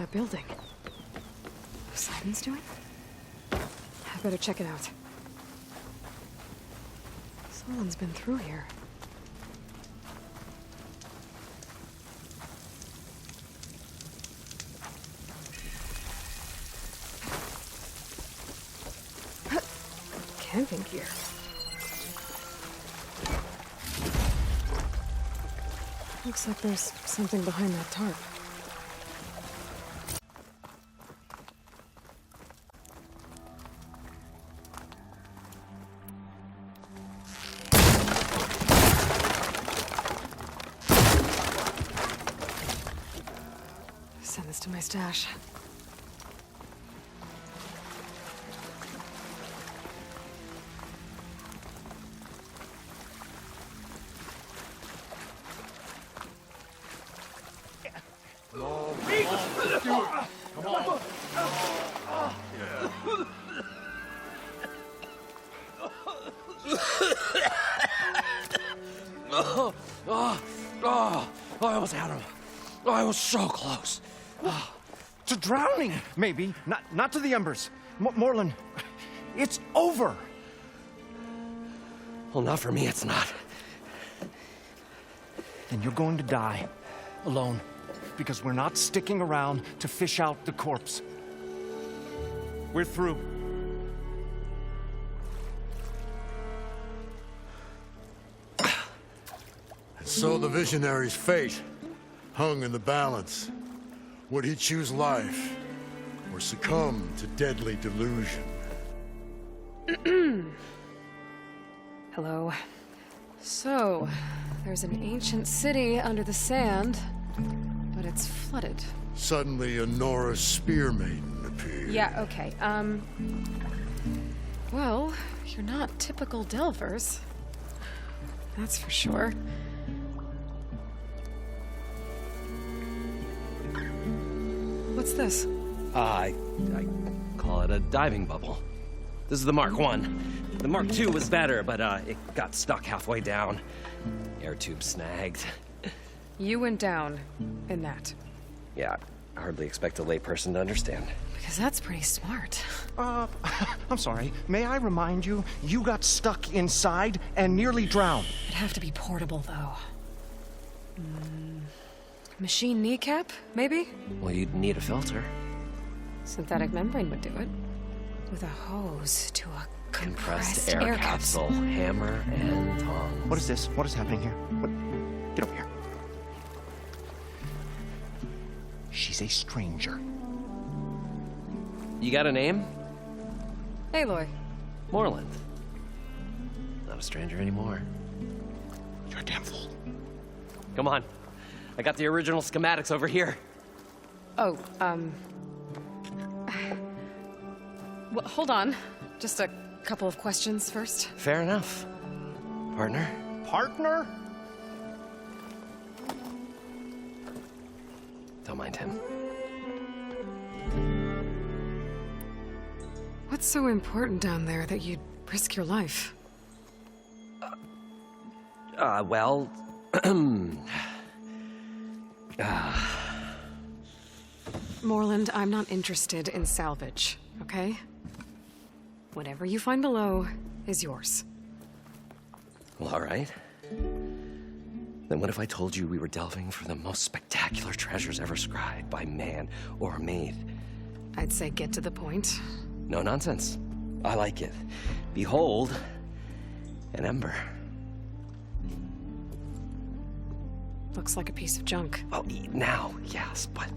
that building. What Simon's doing? I better check it out. Someone's been through here. Camping gear. Looks like there's something behind that tarp. Send this to my stash. I almost had him. I was so close. To drowning, maybe. Not to the embers. Moreland, it's over. Well, not for me, it's not. Then you're going to die. Alone. Because we're not sticking around to fish out the corpse. We're through. So the visionary's fate hung in the balance. Would he choose life or succumb to deadly delusion? Hello. So, there's an ancient city under the sand, but it's flooded. Suddenly a Norse spear maiden appeared. Yeah, okay. Well, you're not typical Delvers. That's for sure. What's this? I call it a diving bubble. This is the Mark I. The Mark II was better, but it got stuck halfway down. Air tube snagged. You went down in that. Yeah, I hardly expect a layperson to understand. Because that's pretty smart. I'm sorry. May I remind you, you got stuck inside and nearly drowned. It'd have to be portable, though. Machine kneecap, maybe? Well, you'd need a filter. Synthetic membrane would do it. With a hose to a compressed air capsule, hammer and tongs. What is this? What is happening here? What? Get over here. She's a stranger. You got a name? Aloy. Moreland. Not a stranger anymore. You're a damn fool. Come on. I got the original schematics over here. Oh, well, hold on. Just a couple of questions first. Fair enough. Partner? Partner? Don't mind him. What's so important down there that you'd risk your life? Well... Moreland, I'm not interested in salvage, okay? Whatever you find below is yours. Well, all right. Then what if I told you we were delving for the most spectacular treasures ever scribed by man or maid? I'd say get to the point. No nonsense. I like it. Behold, an ember. Looks like a piece of junk. Oh, now, yes, but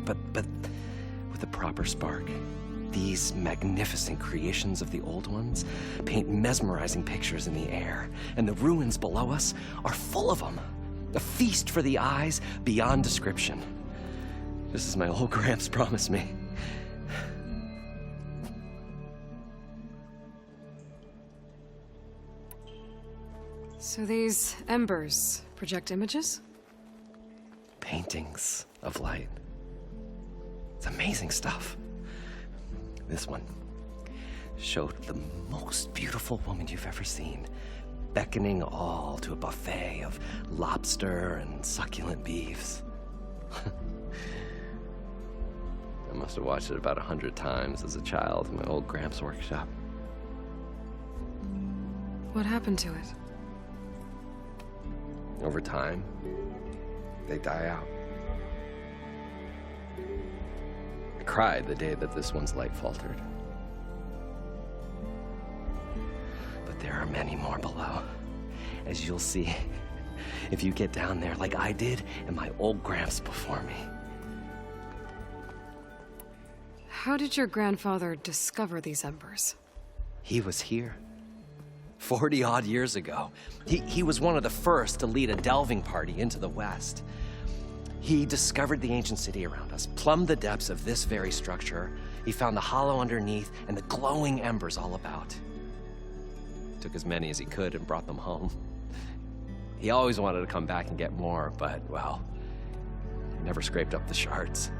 with a proper spark. These magnificent creations of the old ones paint mesmerizing pictures in the air, and the ruins below us are full of them. A feast for the eyes beyond description. Just as my old Gramps promised me. So these embers project images? Paintings of light. It's amazing stuff. This one showed the most beautiful woman you've ever seen, beckoning all to a buffet of lobster and succulent beefs. must have watched it about 100 times as a child in my old Gramps' workshop. What happened to it? Over time, they die out. I cried the day that this one's light faltered. But there are many more below, as you'll see if you get down there like I did and my old Gramps before me. How did your grandfather discover these embers? He was here 40-odd years ago. He was one of the first to lead a delving party into the West. He discovered the ancient city around us, plumbed the depths of this very structure. He found the hollow underneath and the glowing embers all about. Took as many as he could and brought them home. He always wanted to come back and get more, but, well, never scraped up the shards.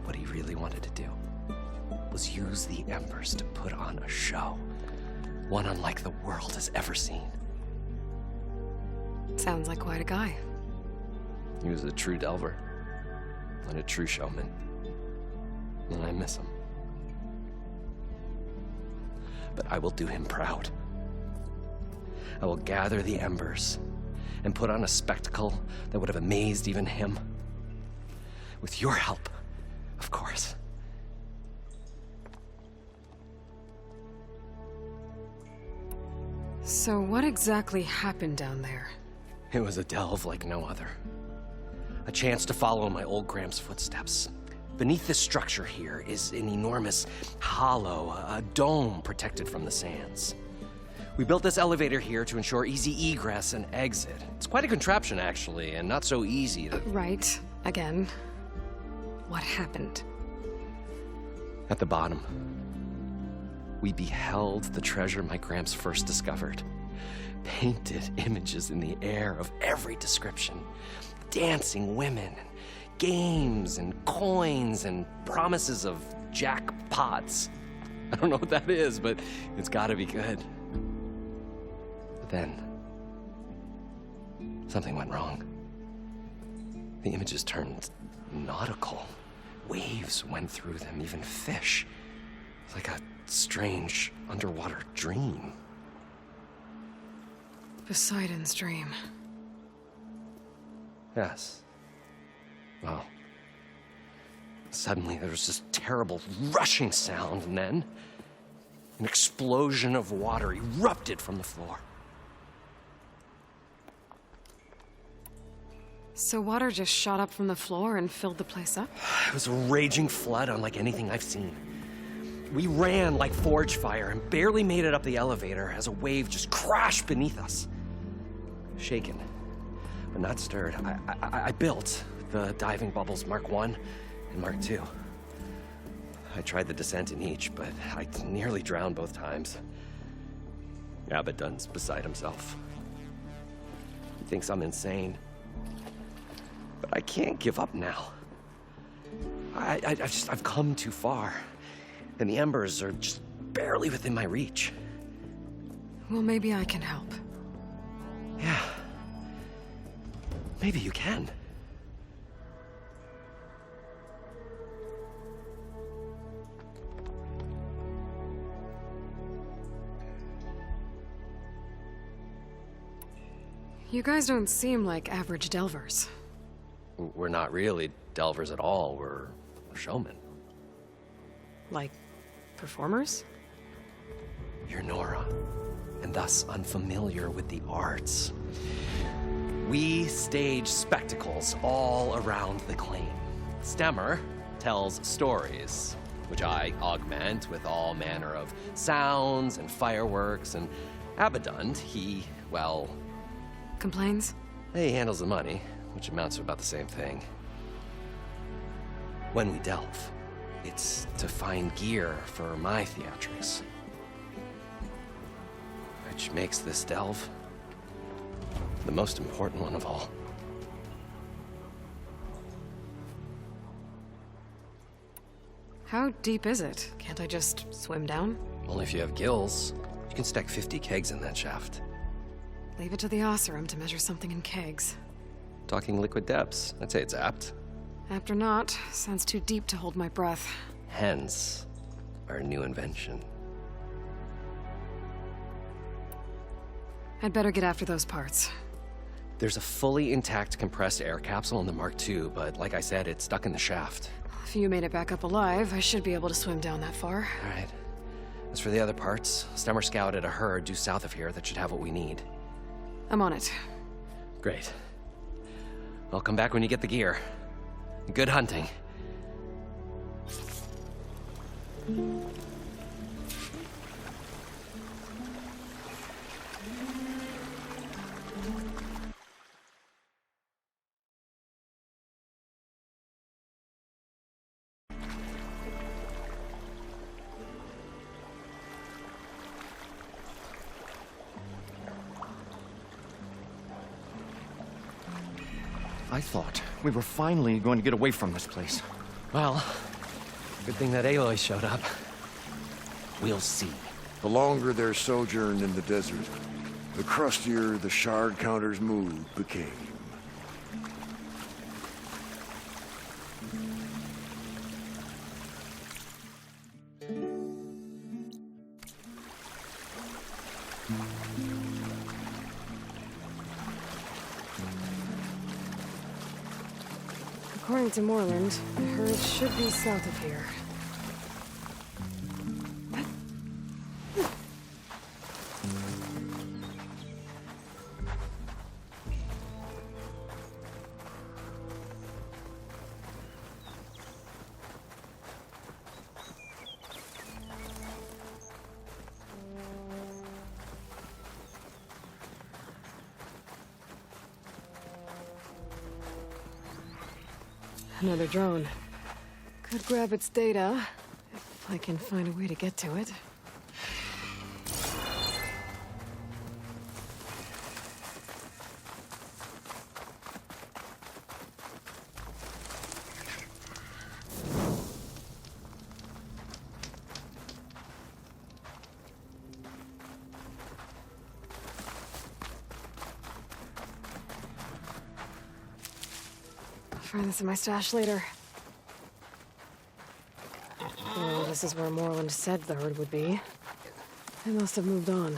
What he really wanted to do was use the embers to put on a show, one unlike the world has ever seen. Sounds like quite a guy. He was a true delver and a true showman, and I miss him. But I will do him proud. I will gather the embers and put on a spectacle that would have amazed even him. With your help, of course. So what exactly happened down there? It was a delve like no other. A chance to follow in my old Gramps' footsteps. Beneath this structure here is an enormous hollow, a dome protected from the sands. We built this elevator here to ensure easy egress and exit. It's quite a contraption, actually, and not so easy to... Right. Again. What happened? At the bottom, we beheld the treasure my Gramps first discovered. Painted images in the air of every description. Dancing women, games and coins and promises of jackpots. I don't know what that is, but it's gotta be good. But then, something went wrong. The images turned nautical. Waves went through them, even fish. Like a strange underwater dream. Poseidon's dream. Yes. Well, suddenly there was this terrible rushing sound, and then an explosion of water erupted from the floor. So water just shot up from the floor and filled the place up? It was a raging flood unlike anything I've seen. We ran like forge fire and barely made it up the elevator as a wave just crashed beneath us. Shaken, but not stirred, I built the diving bubbles Mark I and Mark II. I tried the descent in each, but I nearly drowned both times. Abaddon's beside himself. He thinks I'm insane. But I can't give up now. I've come too far. And the embers are just barely within my reach. Well, maybe I can help. Yeah. Maybe you can. You guys don't seem like average delvers. We're not really delvers at all. We're showmen. Like, performers? You're Nora, and thus unfamiliar with the arts. We stage spectacles all around the claim. Stemmer tells stories, which I augment with all manner of sounds and fireworks, and Abaddon, he, well... Complains? He handles the money, which amounts to about the same thing. When we delve, it's to find gear for my theatrics. Which makes this delve the most important one of all. How deep is it? Can't I just swim down? Only if you have gills. You can stack 50 kegs in that shaft. Leave it to the Oseram to measure something in kegs. Talking liquid depths, I'd say it's apt. Apt or not, sounds too deep to hold my breath. Hence, our new invention. I'd better get after those parts. There's a fully intact compressed air capsule in the Mark II, but like I said, it's stuck in the shaft. If you made it back up alive, I should be able to swim down that far. All right. As for the other parts, Stemmer scouted a herd due south of here that should have what we need. I'm on it. Great. I'll come back when you get the gear. Good hunting. I thought we were finally going to get away from this place. Well, good thing that Aloy showed up. We'll see. The longer their sojourn in the desert, the crustier the shard counter's mood became. According to Moreland, the herd should be south of here. Another drone. Could grab its data, if I can find a way to get to it. Find this in my stash later. Well, this is where Moreland said the herd would be. They must have moved on.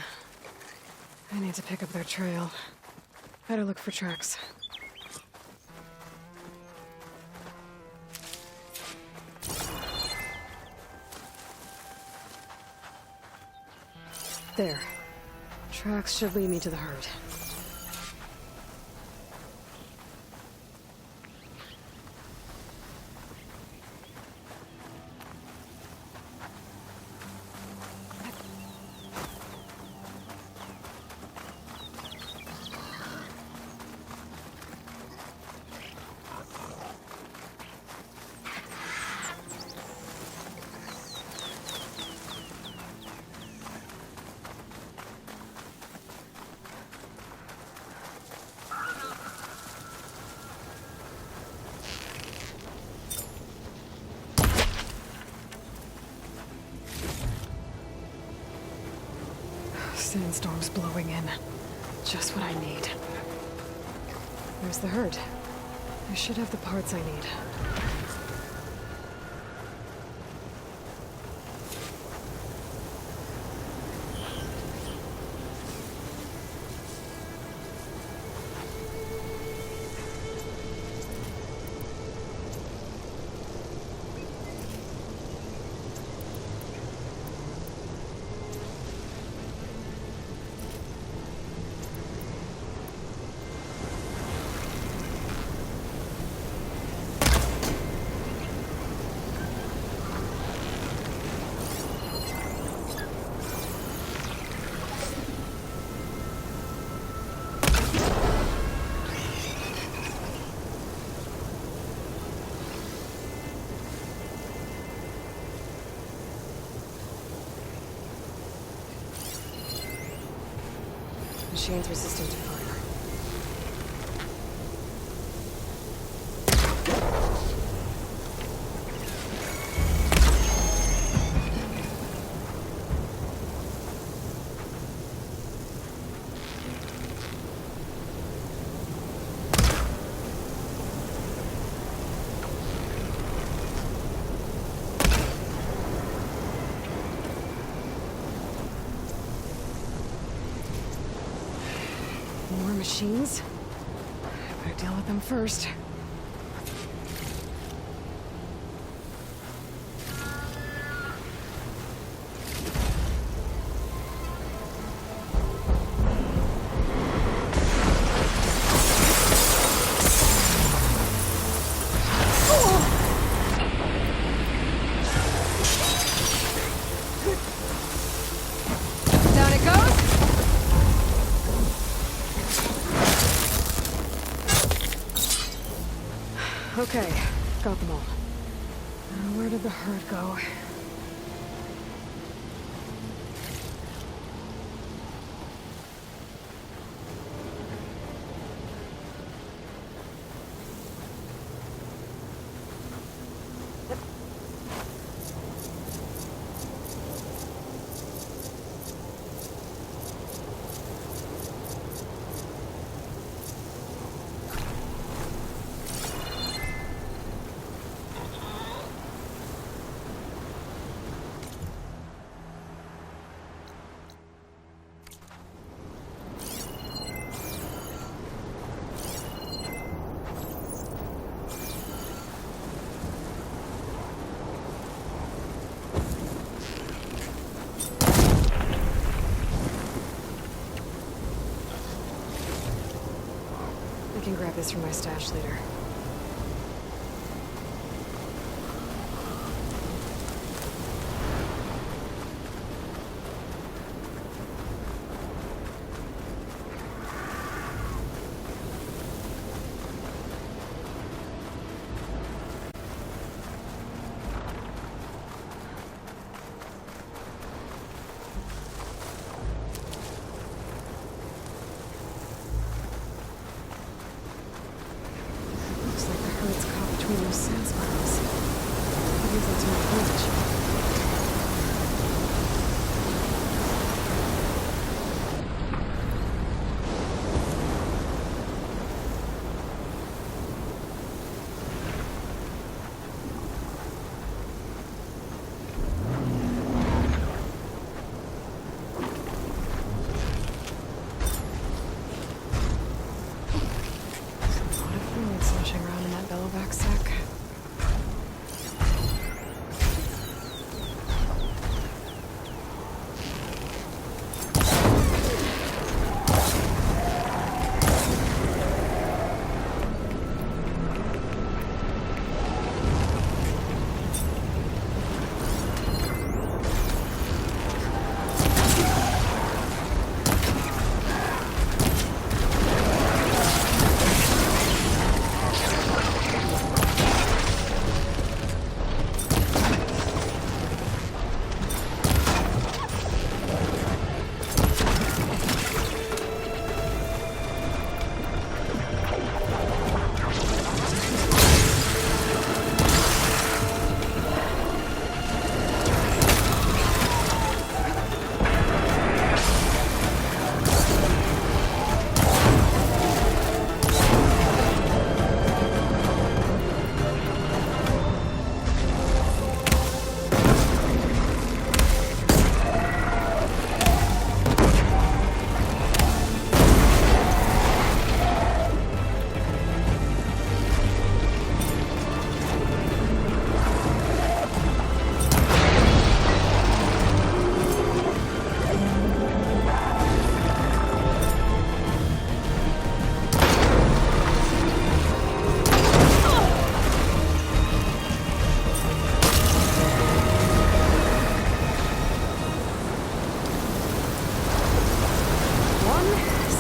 I need to pick up their trail. Better look for tracks. There. Tracks should lead me to the herd. Sandstorm's blowing in. Just what I need. There's the herd. I should have the parts I need. Machine's resistant to fire. More machines? I better deal with them first. Down it goes! Okay, got them all. Now, where did the herd go? I can grab this from my stash later. Looks like the herd's caught between those sand spirals. That means that's my bridge. A lot of fluid sloshing around in that bellowback sack.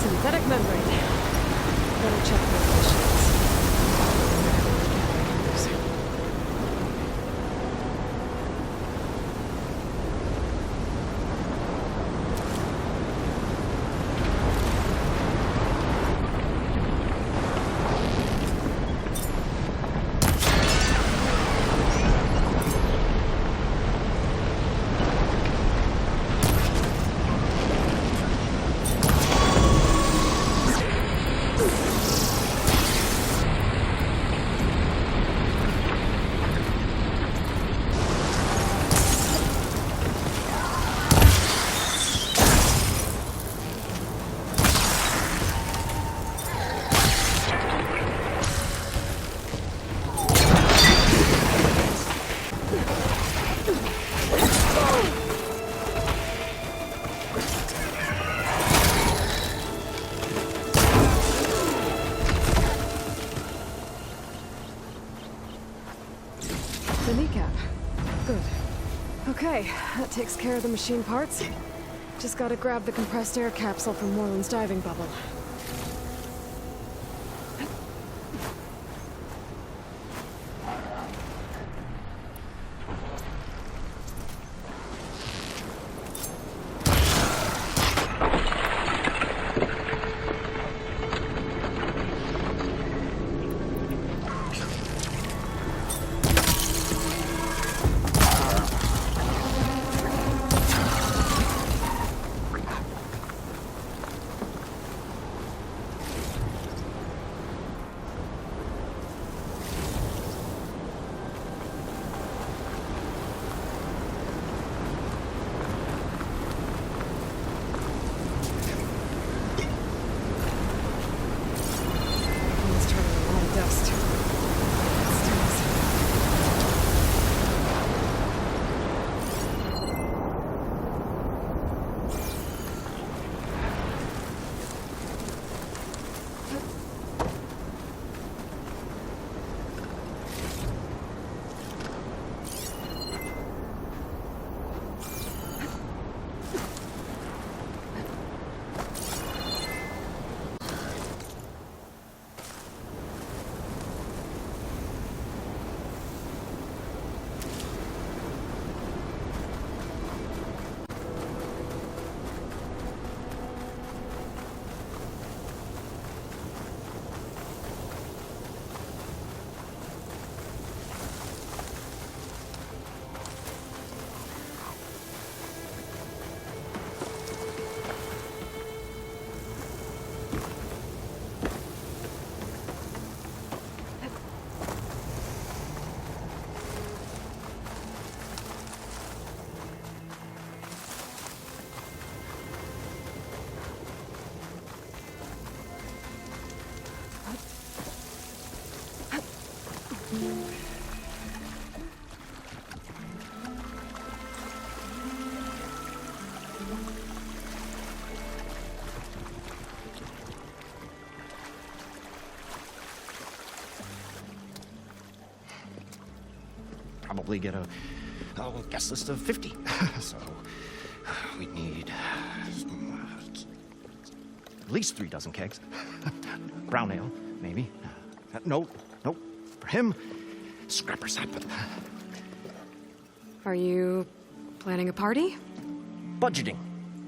Synthetic membrane. Better check the emissions. Okay, that takes care of the machine parts. Just gotta grab the compressed air capsule from Moreland's diving bubble. It's turning a lot of dust. Probably get a guest list of 50. So we'd need at least 3 dozen kegs. Brown ale, maybe. No. For him, scrapper sap. Are you planning a party? Budgeting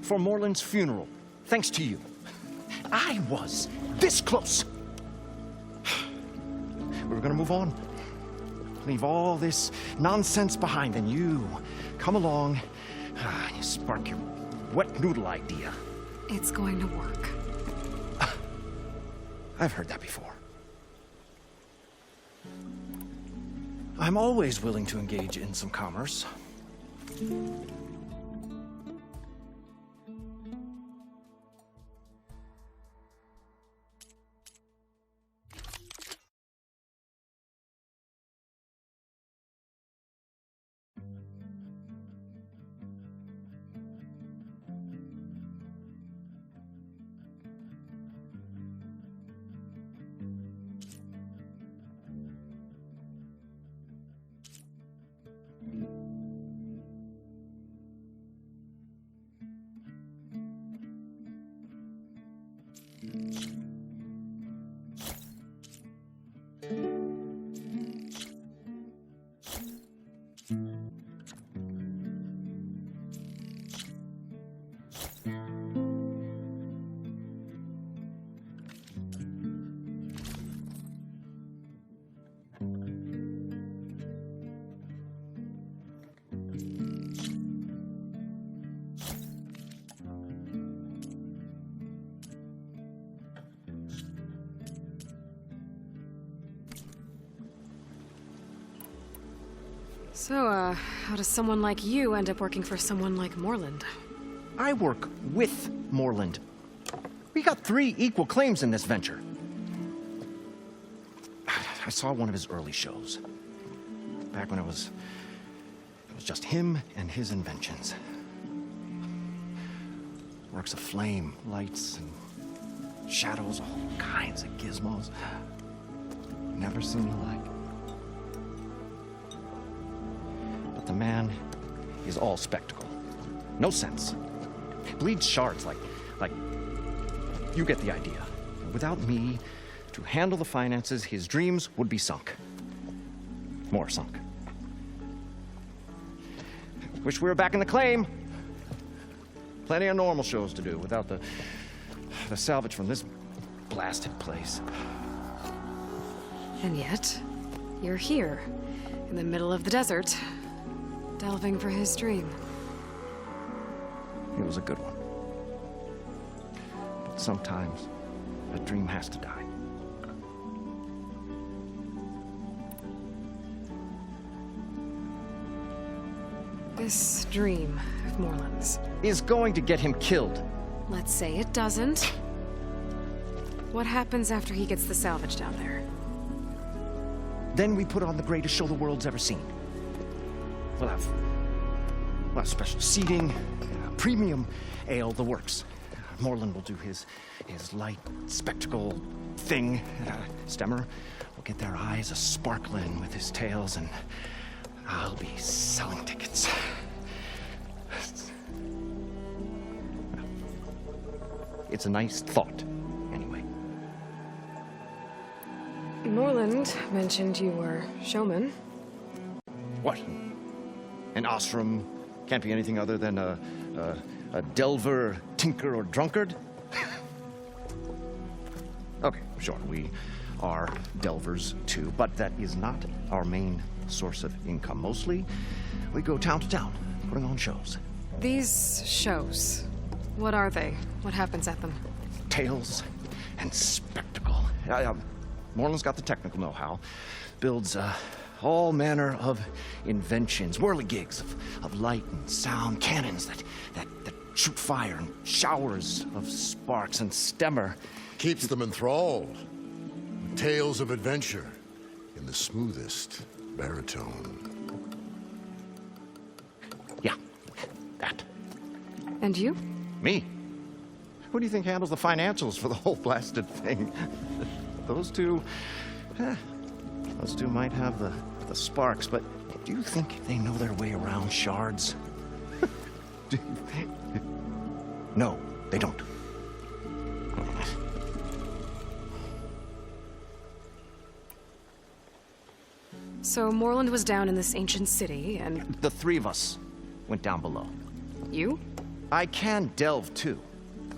for Moreland's funeral. Thanks to you. I was this close. We were gonna move on. Leave all this nonsense behind, and you come along, you spark your wet noodle idea. It's going to work. I've heard that before. I'm always willing to engage in some commerce. So, how does someone like you end up working for someone like Moreland? I work with Moreland. We got 3 equal claims in this venture. I saw one of his early shows. Back when it was just him and his inventions. Works of flame, lights, and shadows, all kinds of gizmos. Never seen the like. But the man, is all spectacle. No sense. Bleeds shards like... You get the idea. Without me to handle the finances, his dreams would be sunk. More sunk. Wish we were back in the claim. Plenty of normal shows to do without the salvage from this blasted place. And yet, you're here, in the middle of the desert, delving for his dream. It was a good one. But sometimes, a dream has to die. This dream of Moreland's. Is going to get him killed. Let's say it doesn't. What happens after he gets the salvage down there? Then we put on the greatest show the world's ever seen. We'll have special seating, premium ale, the works. Moreland will do his light spectacle thing. Stemmer will get their eyes a-sparkling with his tales, and I'll be selling tickets. It's a nice thought, anyway. Moreland mentioned you were showman. What? An ostrom can't be anything other than a delver, tinker, or drunkard? Okay, sure, we are delvers too, but that is not our main source of income. Mostly, we go town to town, putting on shows. These shows, what are they? What happens at them? Tales and spectacle. Moreland's got the technical know-how. Builds all manner of inventions, whirligigs of light and sound, cannons that shoot fire, and showers of sparks, and Stemmer Keeps them enthralled. Tales of adventure in the smoothest baritone. Yeah, that. And you? Me? Who do you think handles the financials for the whole blasted thing? Those two might have the sparks, but do you think they know their way around shards? No, they don't. So Moreland was down in this ancient city, and... The three of us went down below. You? I can delve, too.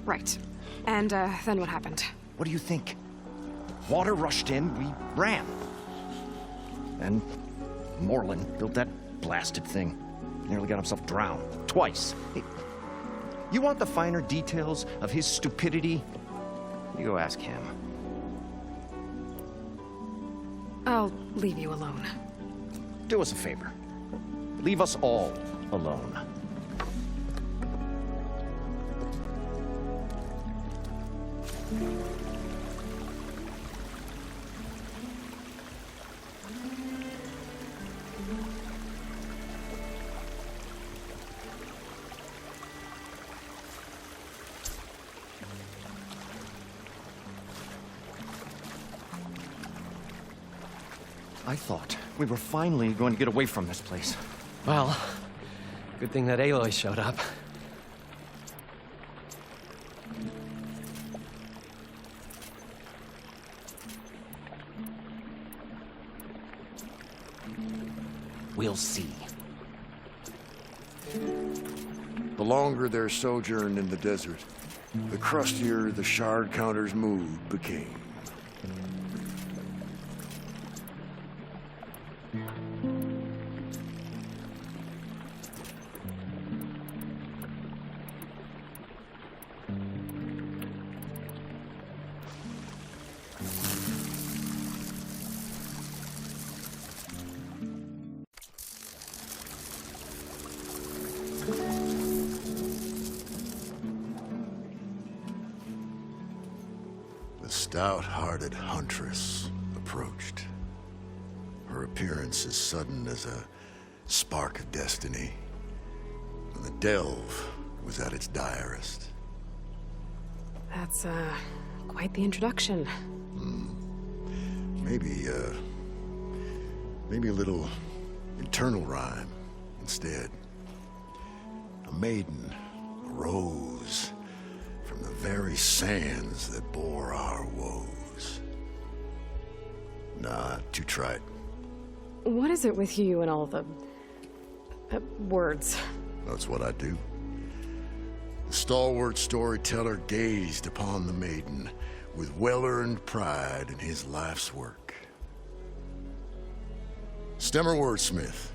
Right. And, then what happened? What do you think? Water rushed in, we ran. And Moreland built that blasted thing. Nearly got himself drowned. Twice. You want the finer details of his stupidity? You go ask him. I'll leave you alone. Do us a favor. Leave us all alone. I thought we were finally going to get away from this place. Well, good thing that Aloy showed up. We'll see. The longer their sojourn in the desert, the crustier the shard counter's mood became. The stout-hearted huntress approached. Her appearance as sudden as a spark of destiny, and the delve was at its direst. That's, quite the introduction. Maybe a little internal rhyme instead. A maiden arose from the very sands that bore our woes. Nah, too trite. What is it with you and all the... words? That's what I do. The stalwart storyteller gazed upon the maiden with well-earned pride in his life's work. Stemmer wordsmith,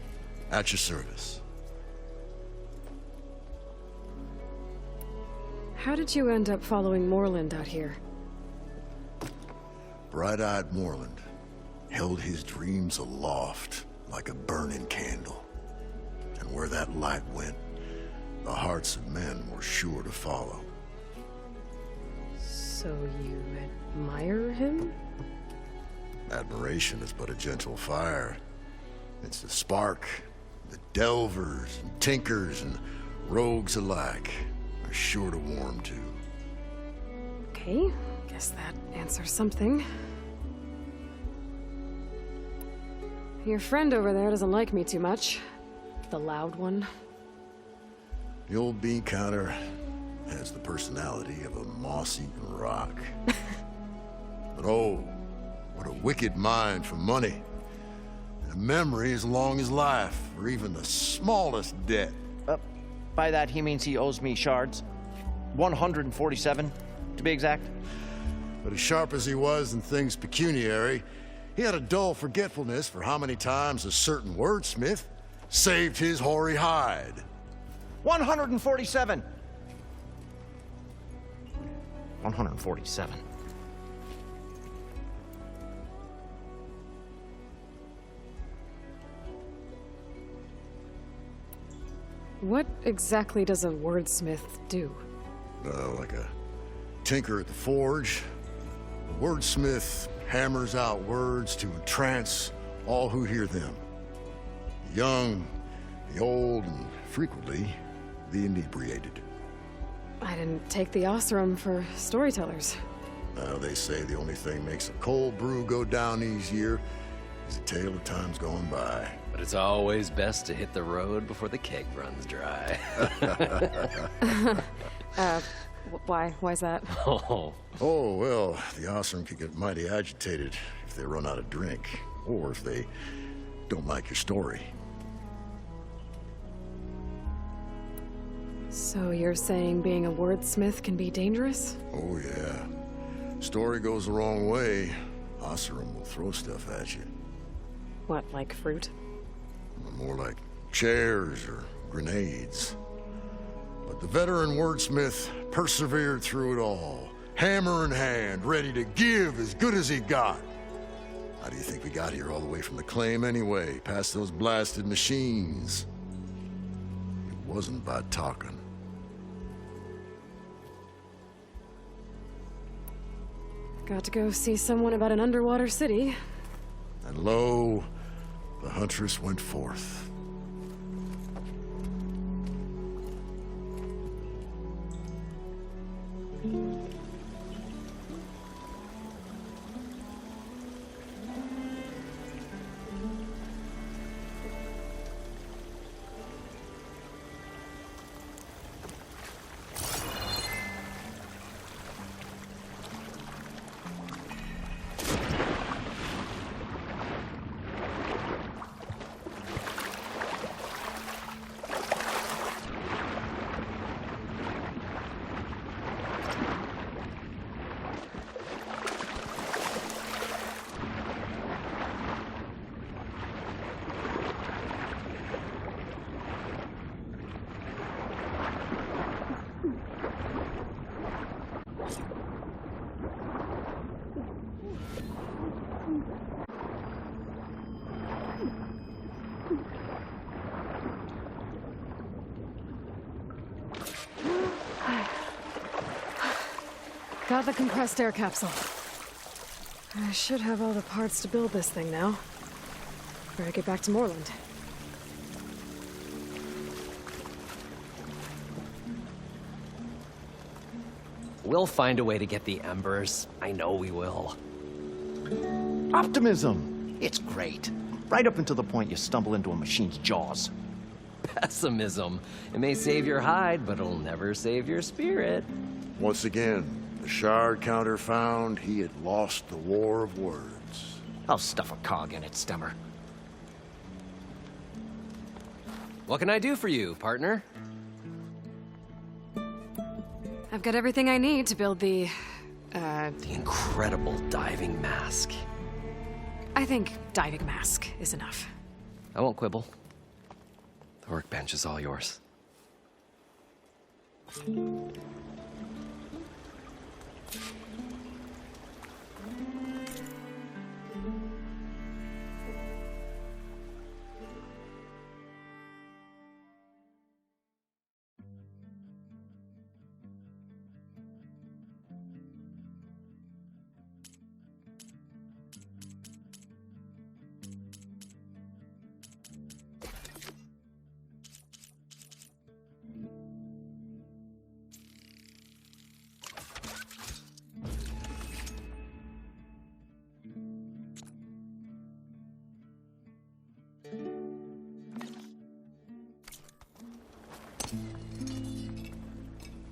at your service. How did you end up following Moreland out here? Bright-eyed Moreland held his dreams aloft like a burning candle. And where that light went, the hearts of men were sure to follow. So you admire him? Admiration is but a gentle fire. It's the spark the delvers and tinkers and rogues alike are sure to warm to. Okay, guess that answers something. Your friend over there doesn't like me too much. The loud one. The old bean counter has the personality of a moss-eaten rock. But oh, what a wicked mind for money. And a memory as long as life, or even the smallest debt. By that, he means he owes me shards. 147, to be exact. But as sharp as he was in things pecuniary, he had a dull forgetfulness for how many times a certain wordsmith saved his hoary hide. 147. 147. What exactly does a wordsmith do? Like a tinker at the forge, a wordsmith hammers out words to entrance all who hear them. The young, the old, and frequently the inebriated. I didn't take the Osram for storytellers. They say the only thing makes a cold brew go down easier is a tale of times gone by. But it's always best to hit the road before the keg runs dry. Why? Why's that? Oh. Oh, well, the Osram can get mighty agitated if they run out of drink, or if they don't like your story. So you're saying being a wordsmith can be dangerous? Oh, yeah. Story goes the wrong way, Osram will throw stuff at you. What, like fruit? More like chairs or grenades. But the veteran wordsmith persevered through it all, hammer in hand, ready to give as good as he got. How do you think we got here all the way from the claim anyway, past those blasted machines? It wasn't by talking. Got to go see someone about an underwater city. And lo, the huntress went forth. Got the compressed air capsule. I should have all the parts to build this thing now. Before I get back to Moreland. We'll find a way to get the embers. I know we will. Optimism! It's great. Right up until the point you stumble into a machine's jaws. Pessimism. It may save your hide, but it'll never save your spirit. Once again, the shard counter found he had lost the war of words. I'll stuff a cog in it, Stemmer. What can I do for you, partner? I've got everything I need to build the incredible diving mask. I think diving mask is enough. I won't quibble. The workbench is all yours.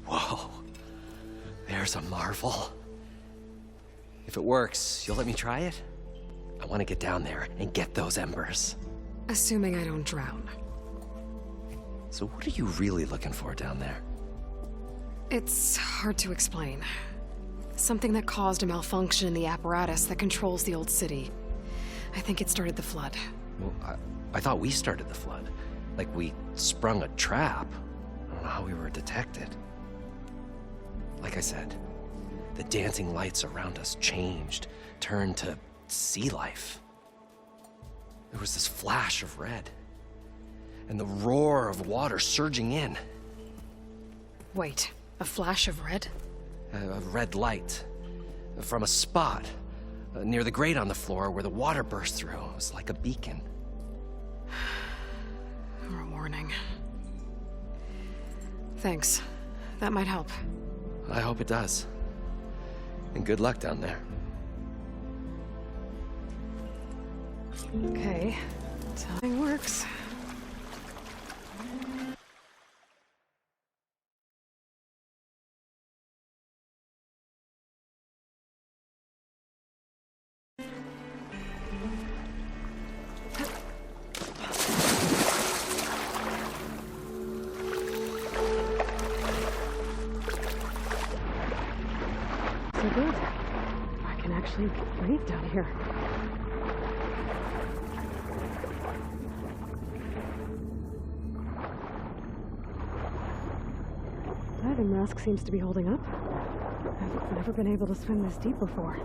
Whoa, there's a marvel. If it works, you'll let me try it? I want to get down there and get those embers. Assuming I don't drown. So what are you really looking for down there? It's hard to explain. Something that caused a malfunction in the apparatus that controls the old city. I think it started the flood. Well, I thought we started the flood. Like we sprung a trap. I don't know how we were detected. Like I said, the dancing lights around us changed, turned to sea life. There was this flash of red, and the roar of water surging in. Wait, a flash of red? A red light from a spot near the grate on the floor where the water burst through. It was like a beacon. Or a warning. Thanks. That might help. I hope it does. And good luck down there. Okay. Timing works. So good. I can actually breathe down here. Diving mask seems to be holding up. I've never been able to swim this deep before.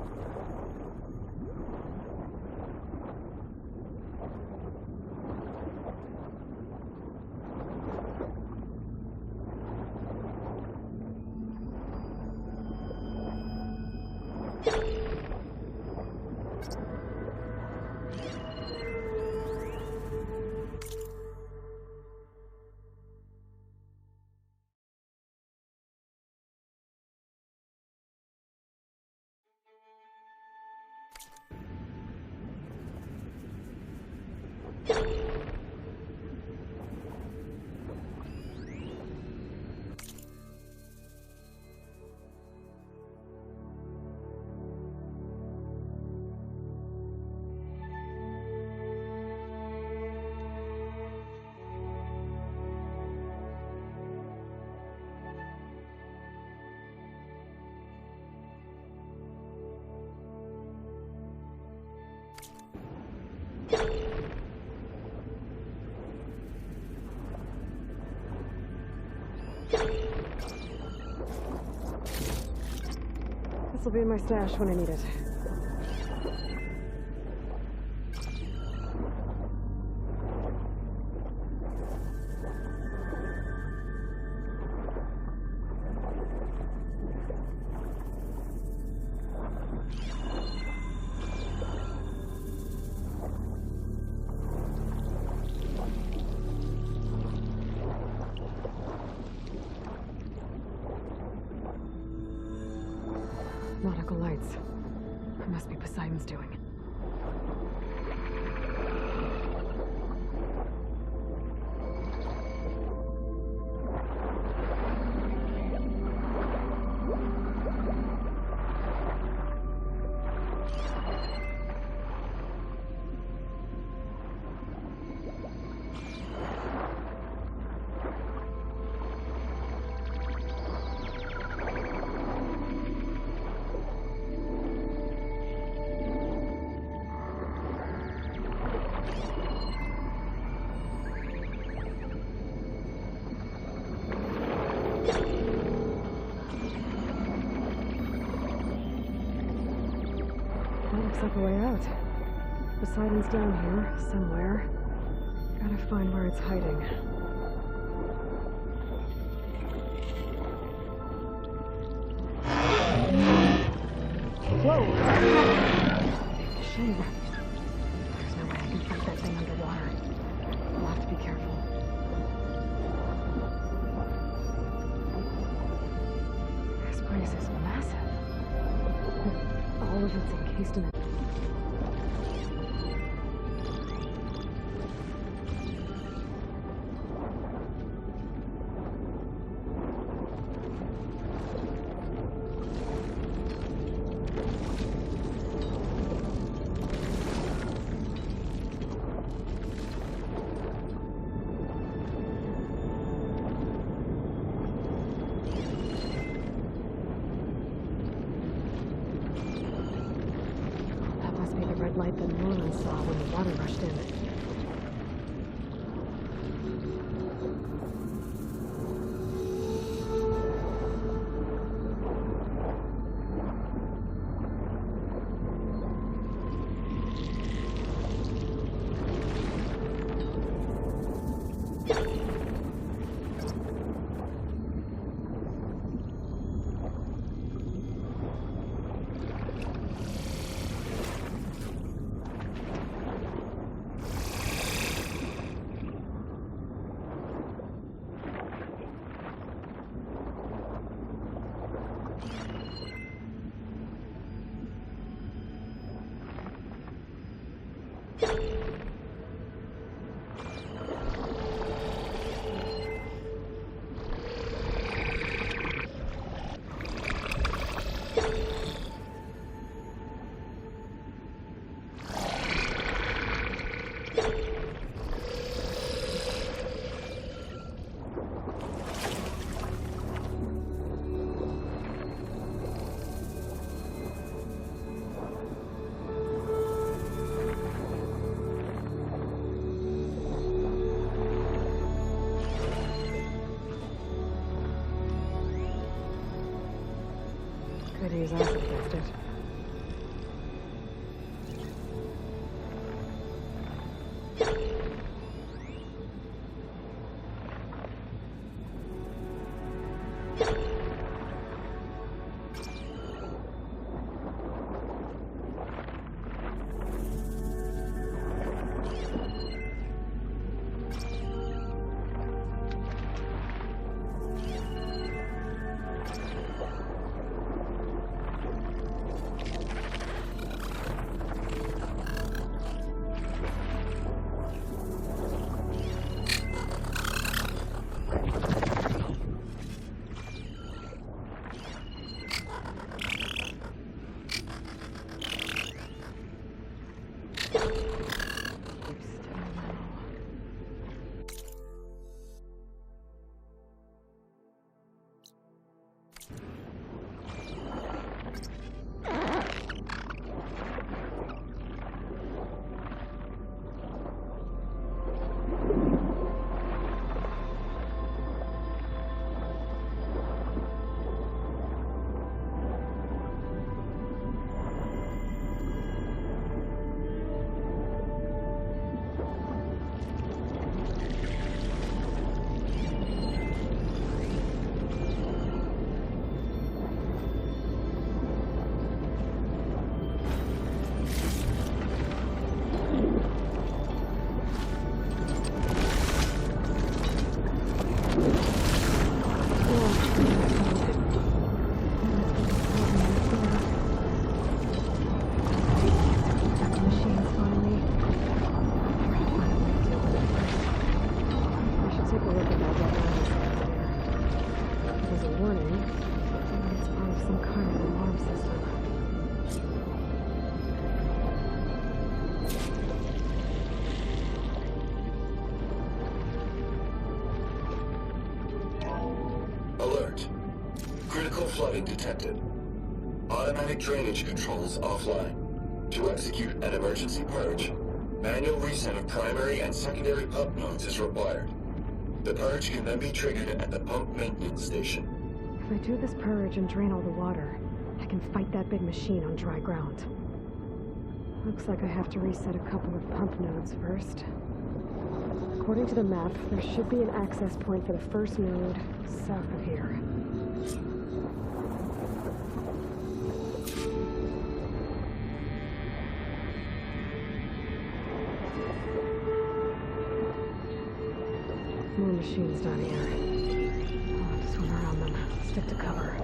This will be in my stash when I need it. Nautical lights. It must be Poseidon's doing. Looks like a way out. Poseidon's down here, somewhere. Gotta find where it's hiding. Whoa! Big machine. There's no way I can fight that thing underwater. I'll have to be careful. This place is massive. All of it's encased in it. Light that Norman saw when the water rushed in. Could use acid gifted. Alert. Critical flooding detected. Automatic drainage controls offline. To execute an emergency purge, manual reset of primary and secondary pump nodes is required. The purge can then be triggered at the pump maintenance station. If I do this purge and drain all the water, I can fight that big machine on dry ground. Looks like I have to reset a couple of pump nodes first. According to the map, there should be an access point for the first node south of here. More machines down here. I'll have to swim around them. Stick to cover.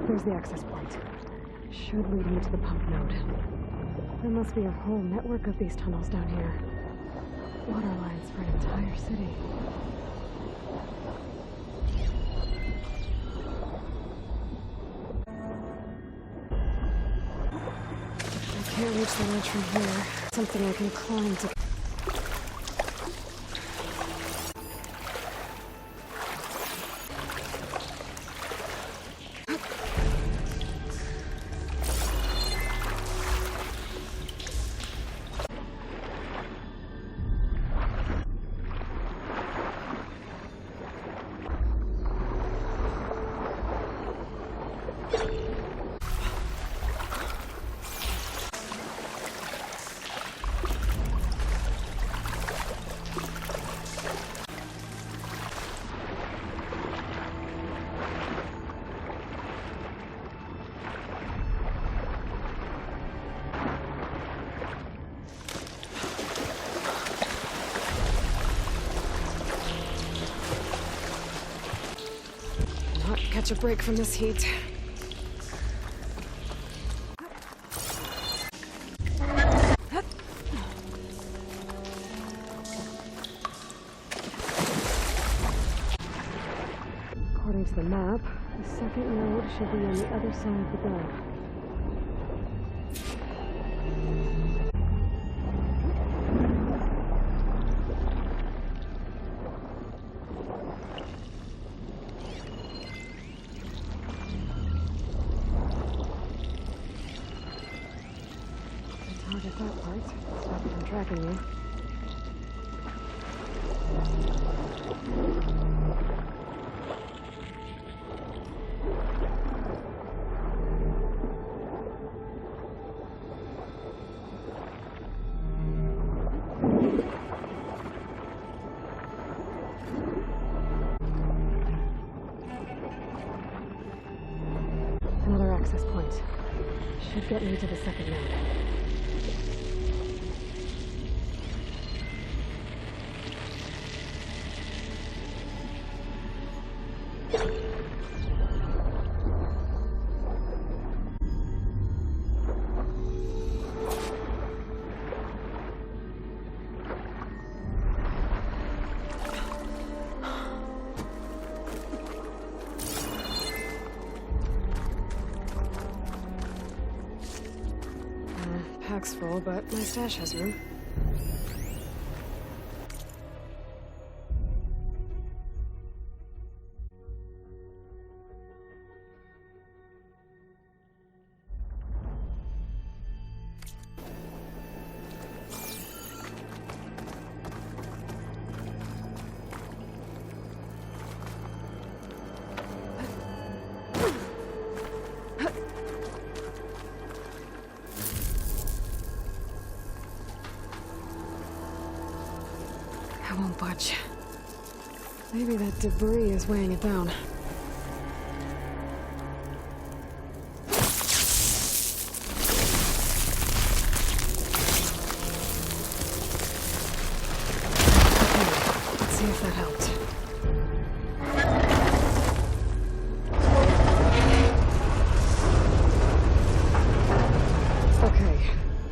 There's the access point. Should lead me to the pump node. There must be a whole network of these tunnels down here. Water lines for an entire city. I can't reach the ledge from here. Something I can climb to... Catch a break from this heat. According to the map, the second node should be on the other side of the bed. Target that part. Stop it from tracking me. Another access point. Should get me to the second node. Pack's full, but my stash has room. I won't budge. Maybe that debris is weighing it down. Okay, let's see if that helped. Okay,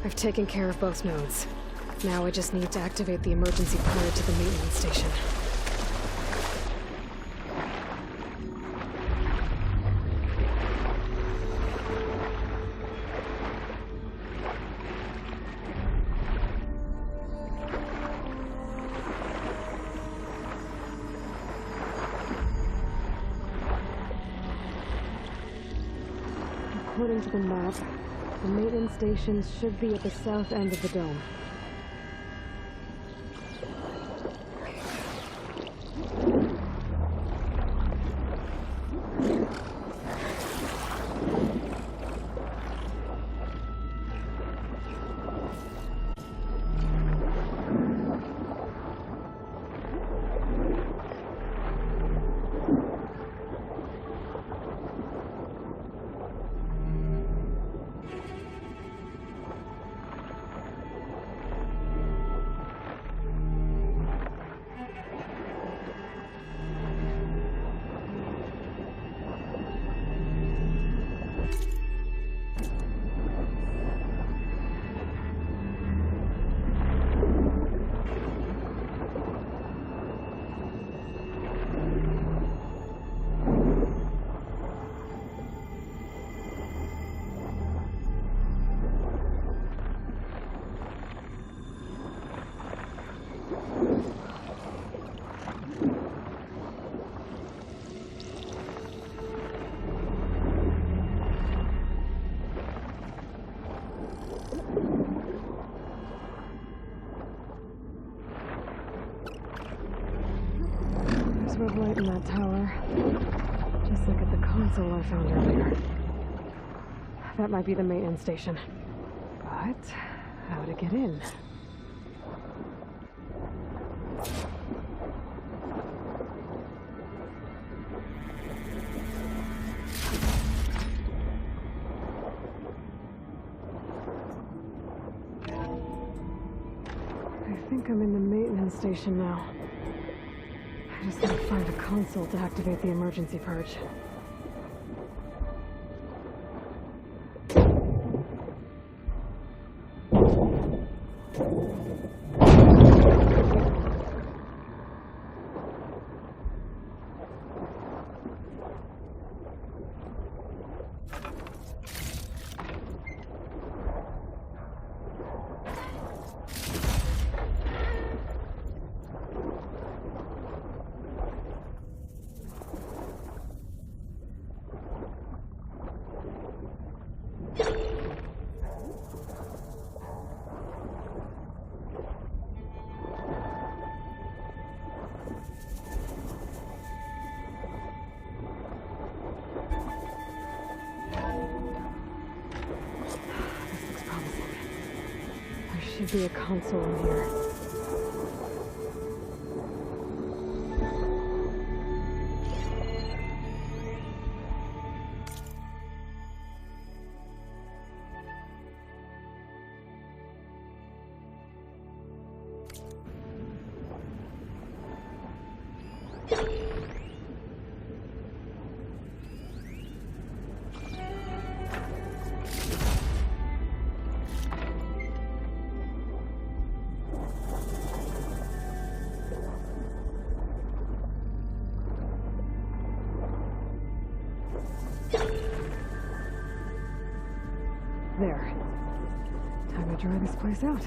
I've taken care of both nodes. Now I just need to activate the emergency port to the maintenance station. According to the map, The maintenance station should be at the south end of the dome. Red light in that tower. Just like at the console I found earlier. That might be the maintenance station. But how to get in? I think I'm in the maintenance station now. I just gotta find a console to activate the emergency purge. Should be a console in here. There. Time to dry this place out.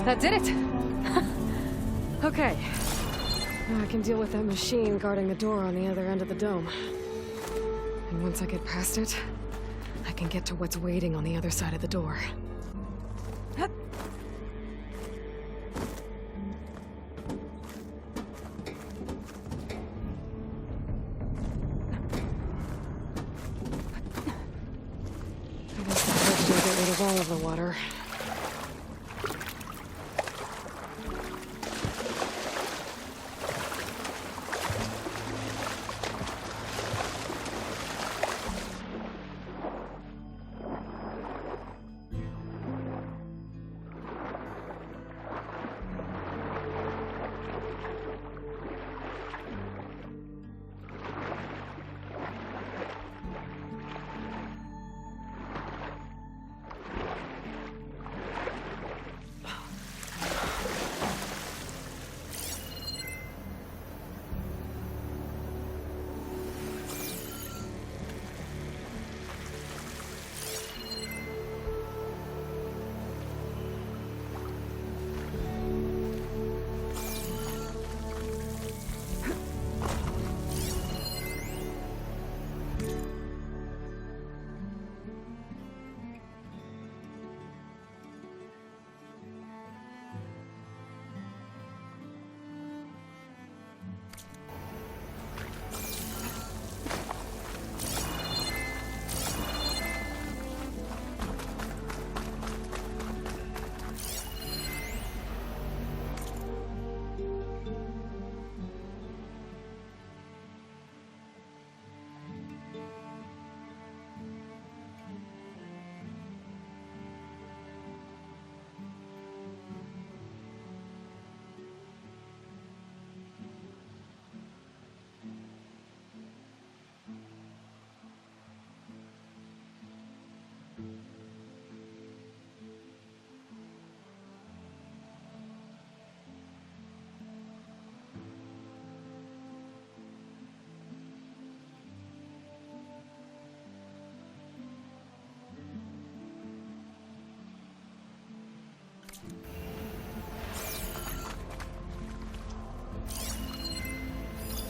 That did it! Okay. Now I can deal with that machine guarding the door on the other end of the dome. And once I get past it, I can get to what's waiting on the other side of the door. I guess the purge will get rid of all of the water.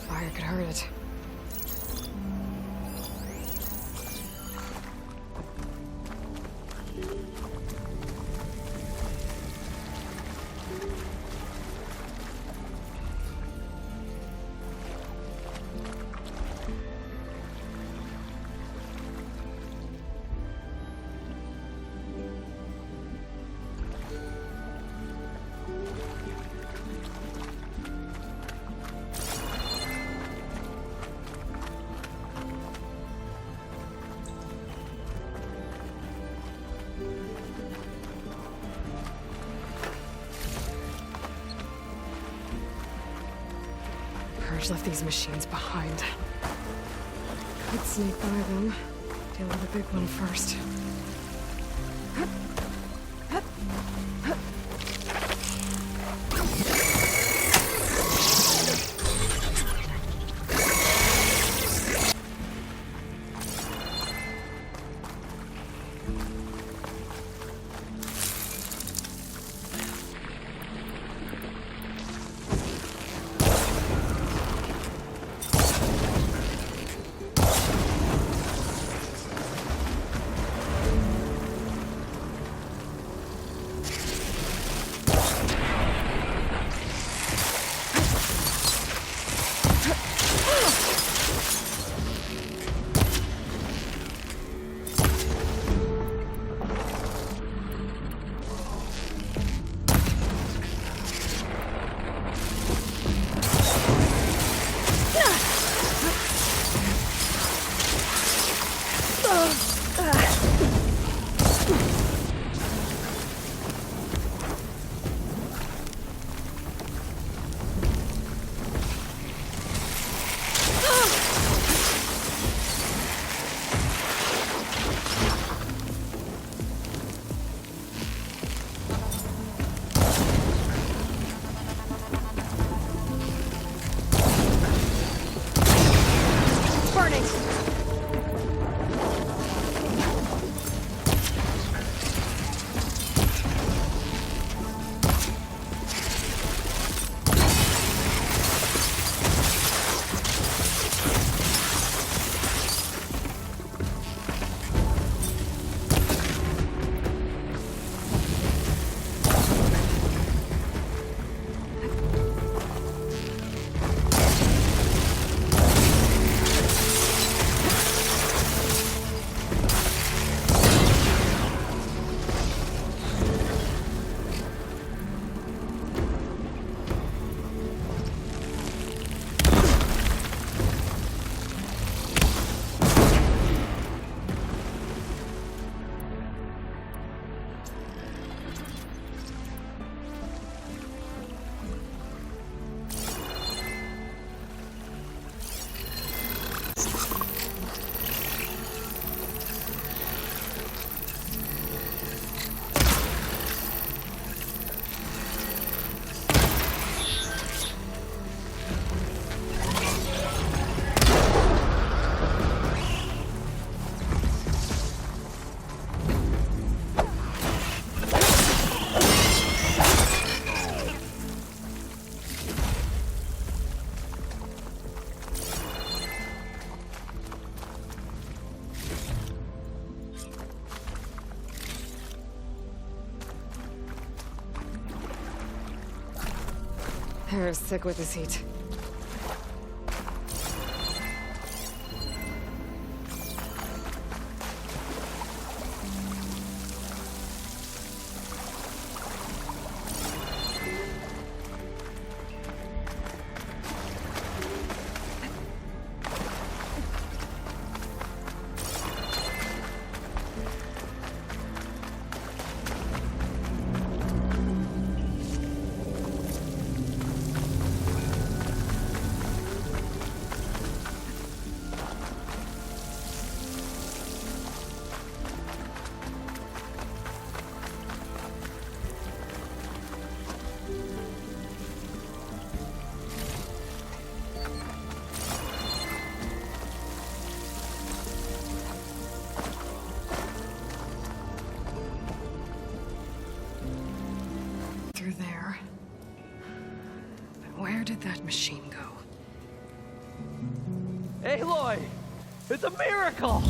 Fire could hurt it. Purge left these machines behind. Could sneak by them. Deal with the big one first. They're sick with this heat. Where did that machine go? Aloy! It's a miracle!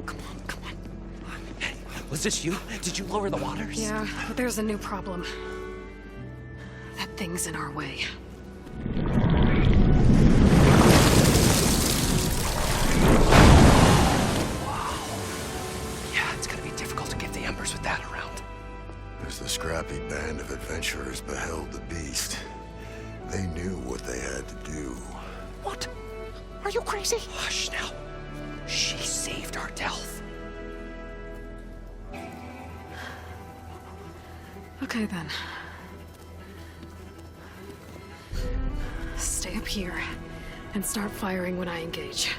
Come on. Hey, was this you? Did you lower the waters? Yeah, but there's a new problem. That thing's in our way. Yeah, it's gonna be difficult to get the embers with that around. As the scrappy band of adventurers beheld the beast, they knew what they had to do. What? Are you crazy? Hush now. She saved our Delph. Okay then. Stay up here and start firing when I engage.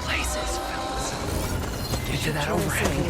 Places, fellas. Get to that overhang.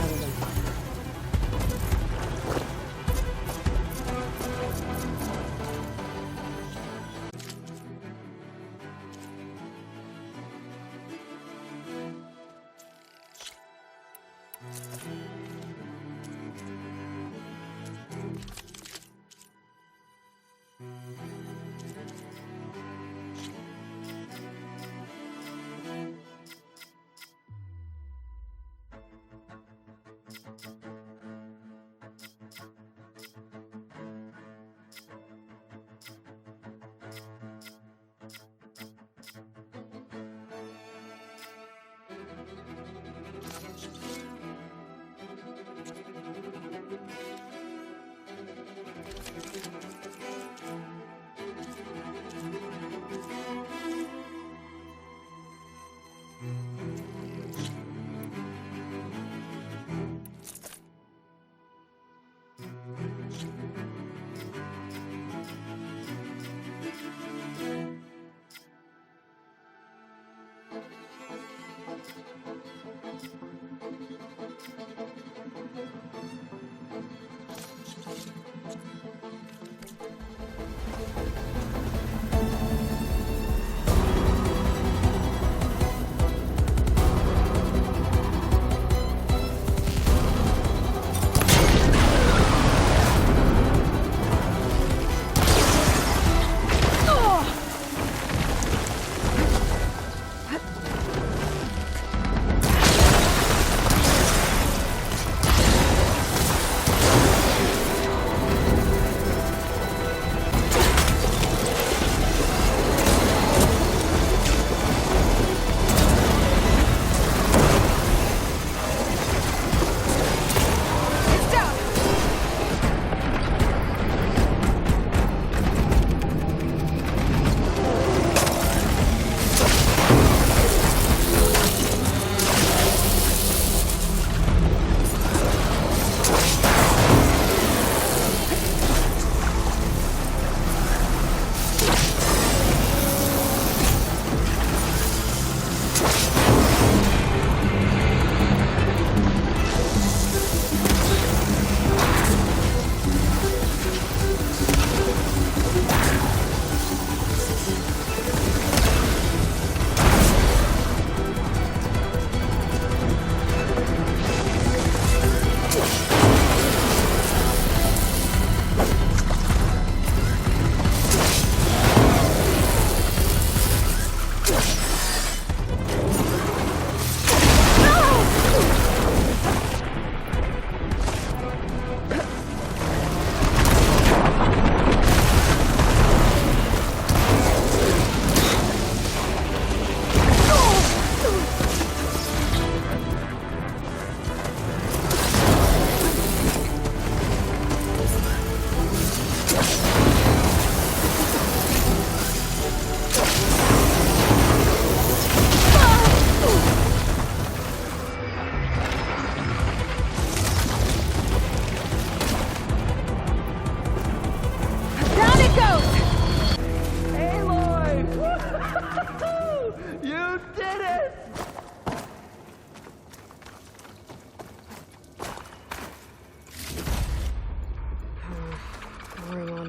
You did it!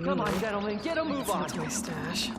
Come on, gentlemen, get a move on. That's my stash.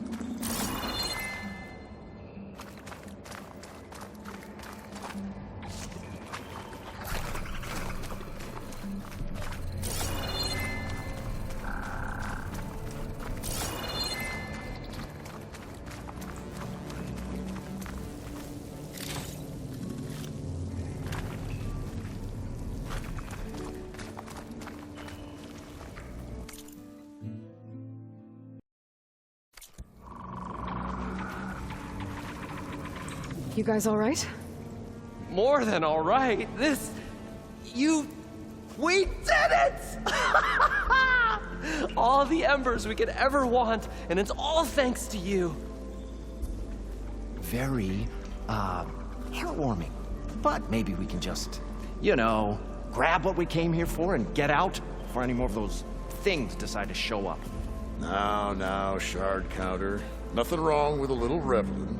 You guys all right? More than all right. We did it! All the embers we could ever want, and it's all thanks to you. Very, heartwarming. But maybe we can just, grab what we came here for and get out before any more of those things decide to show up. Now, shard counter. Nothing wrong with a little reveling.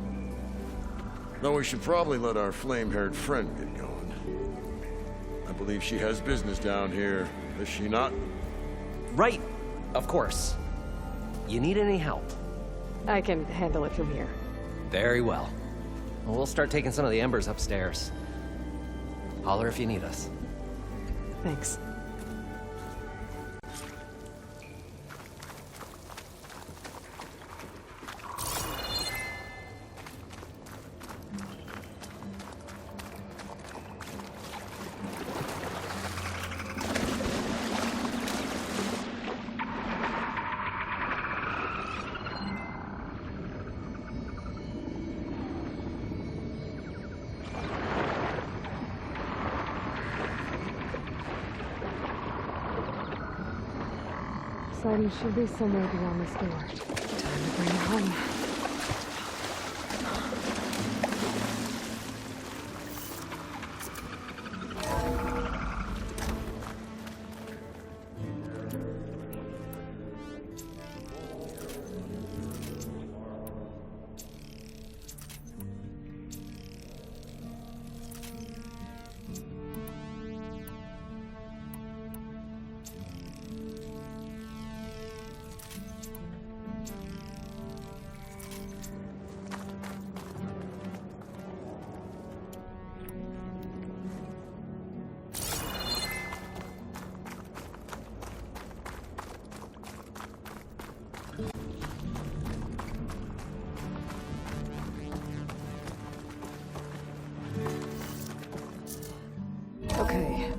Though we should probably let our flame-haired friend get going. I believe she has business down here, does she not? Right, of course. You need any help? I can handle it from here. Very well. We'll start taking some of the embers upstairs. Holler if you need us. Thanks. Poseidon should be somewhere beyond this door. Time to bring it home. Okay.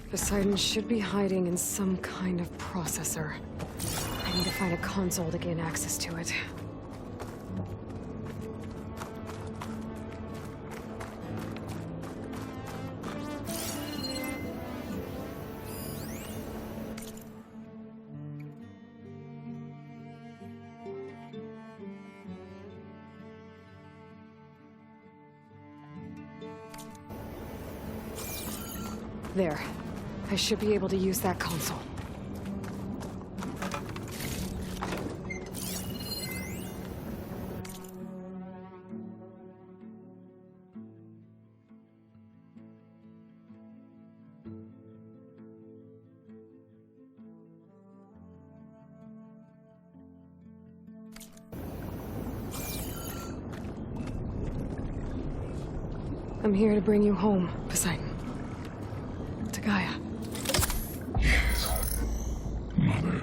Poseidon should be hiding in some kind of processor. I need to find a console to gain access to it. There. I should be able to use that console. I'm here to bring you home, Poseidon. To Gaia. Mother.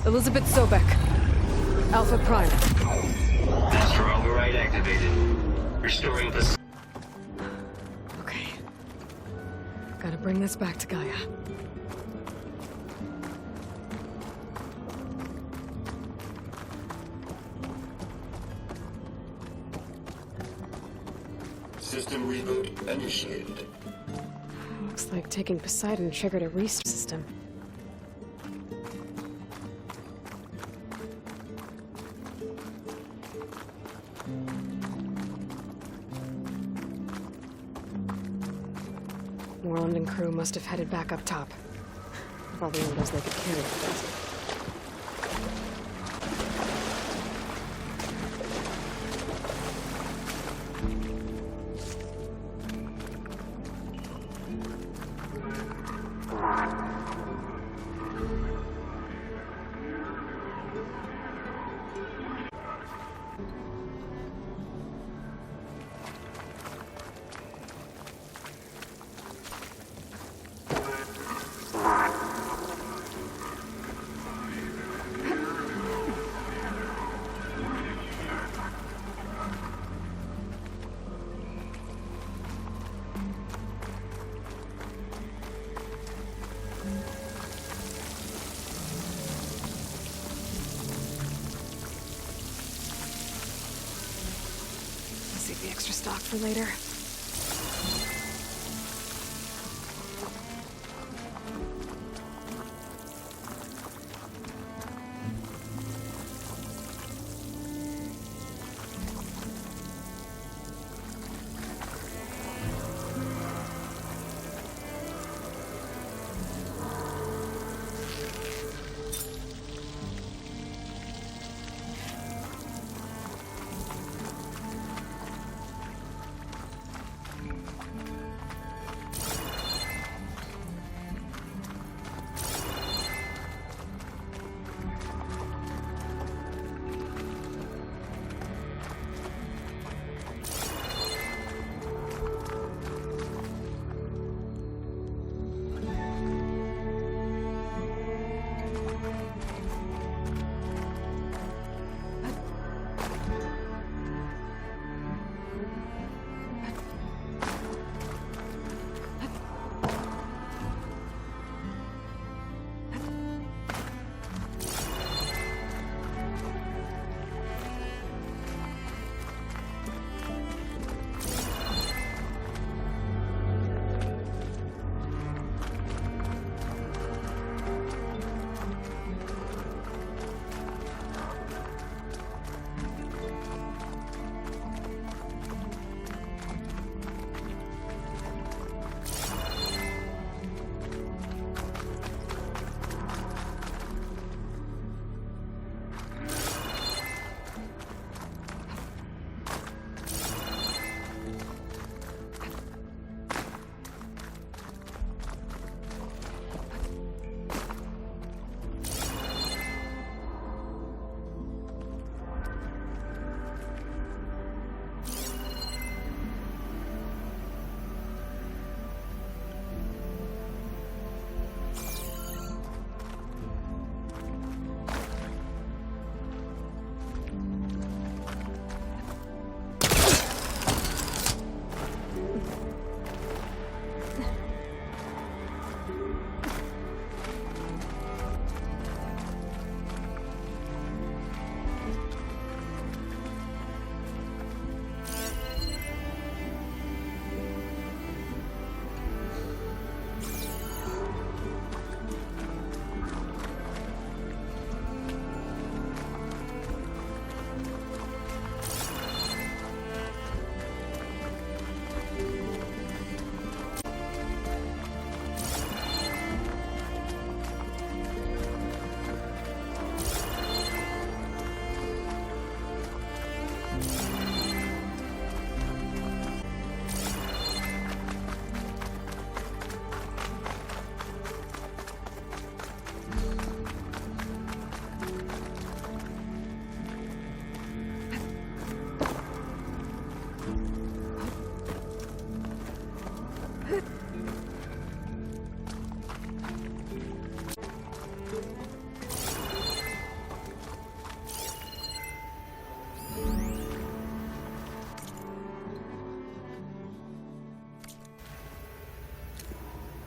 Elizabeth Sobek. Alpha Prime. Master override activated. Restoring the... Okay. Gotta bring this back to Gaia. System reboot initiated. Looks like taking Poseidon triggered a restart system. Moreland and crew must have headed back up top. Probably one of those they could carry with it. extra stock for later.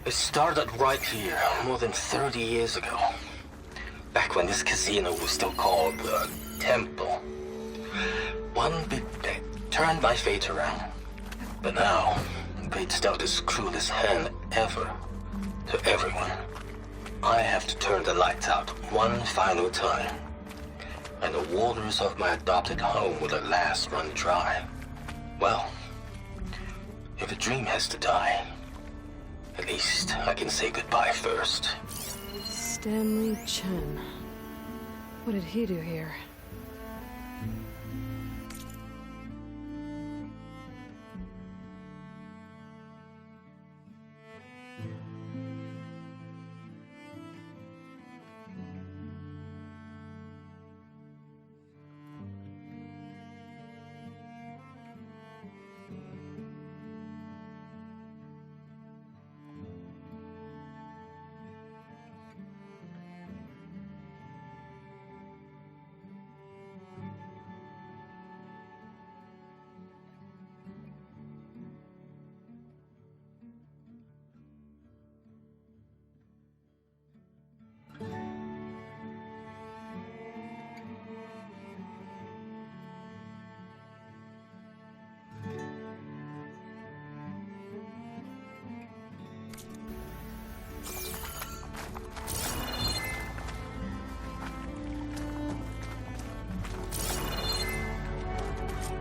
It started right here, more than 30 years ago. Back when this casino was still called the Temple. One big bet turned my fate around. But now, fate's dealt his cruelest hand ever to everyone. I have to turn the lights out one final time. And the waters of my adopted home will at last run dry. Well, if a dream has to die, at least I can say goodbye first. Stanley Chen. What did he do here?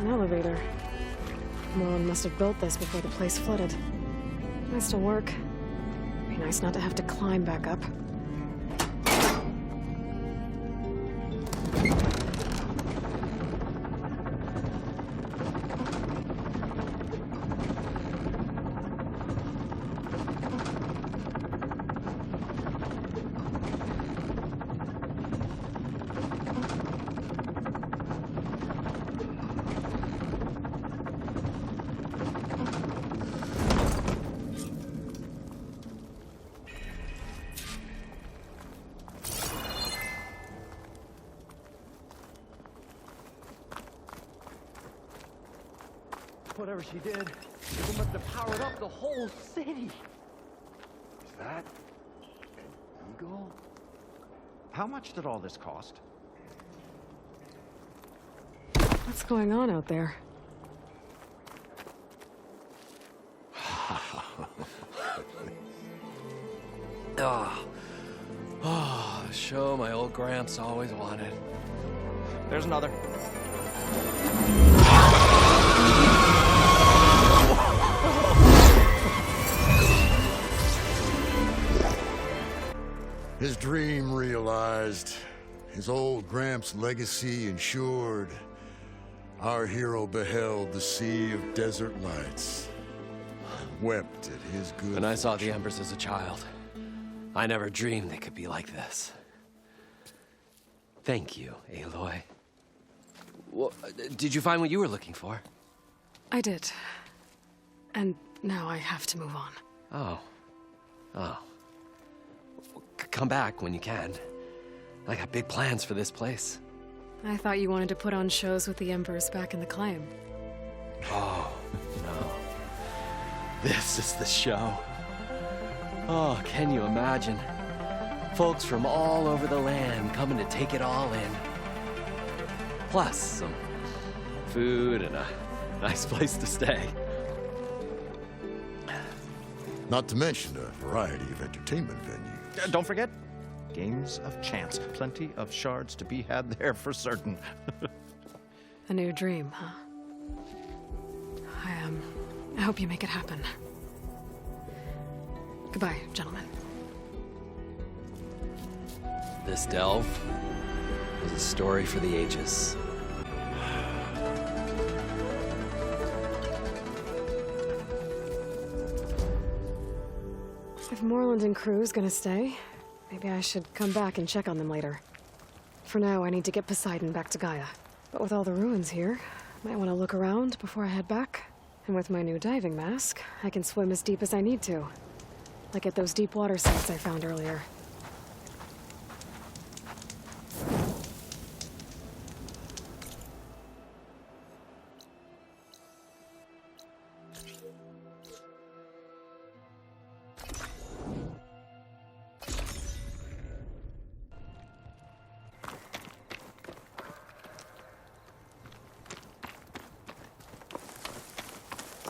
An elevator. Moreland must have built this before the place flooded. Nice to work. Be nice not to have to climb back up. Whatever she did, it must have powered up the whole city. Is that an eagle? How much did all this cost? What's going on out there? Oh, show my old Gramps always wanted. There's another. His dream realized, his old Gramps' legacy ensured. Our hero beheld the sea of desert lights, wept at his good When I saw the embers as a child, I never dreamed they could be like this. Thank you, Aloy. Well, did you find what you were looking for? I did. And now I have to move on. Oh. Oh. Come back when you can. I got big plans for this place. I thought you wanted to put on shows with the Embers back in the Claim. Oh, no. This is the show. Oh, can you imagine? Folks from all over the land coming to take it all in. Plus some food and a nice place to stay. Not to mention a variety of entertainment venues. Don't forget, games of chance. Plenty of shards to be had there for certain. A new dream, huh? I hope you make it happen. Goodbye, gentlemen. This delve is a story for the ages. If Moreland and crew's gonna stay, maybe I should come back and check on them later. For now, I need to get Poseidon back to Gaia. But with all the ruins here, I might want to look around before I head back. And with my new diving mask, I can swim as deep as I need to. Like at those deep water sites I found earlier.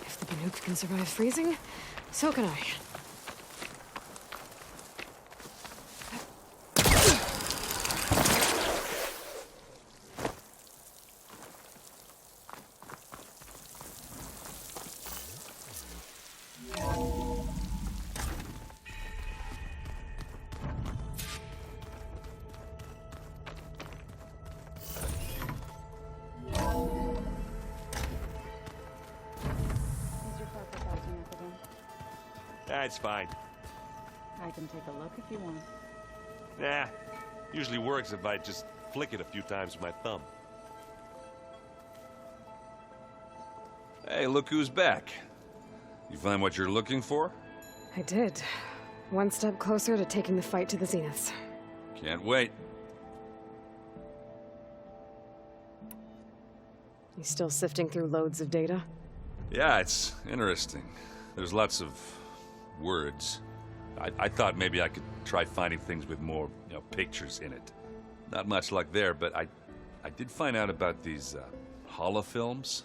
If the Banuk can survive freezing, so can I. That's fine. I can take a look if you want. Nah, usually works if I just flick it a few times with my thumb. Hey, look who's back. You find what you're looking for? I did. One step closer to taking the fight to the Zeniths. Can't wait. You still sifting through loads of data? Yeah, it's interesting. There's lots of words. I thought maybe I could try finding things with more, pictures in it. Not much luck there, but I did find out about these holofilms.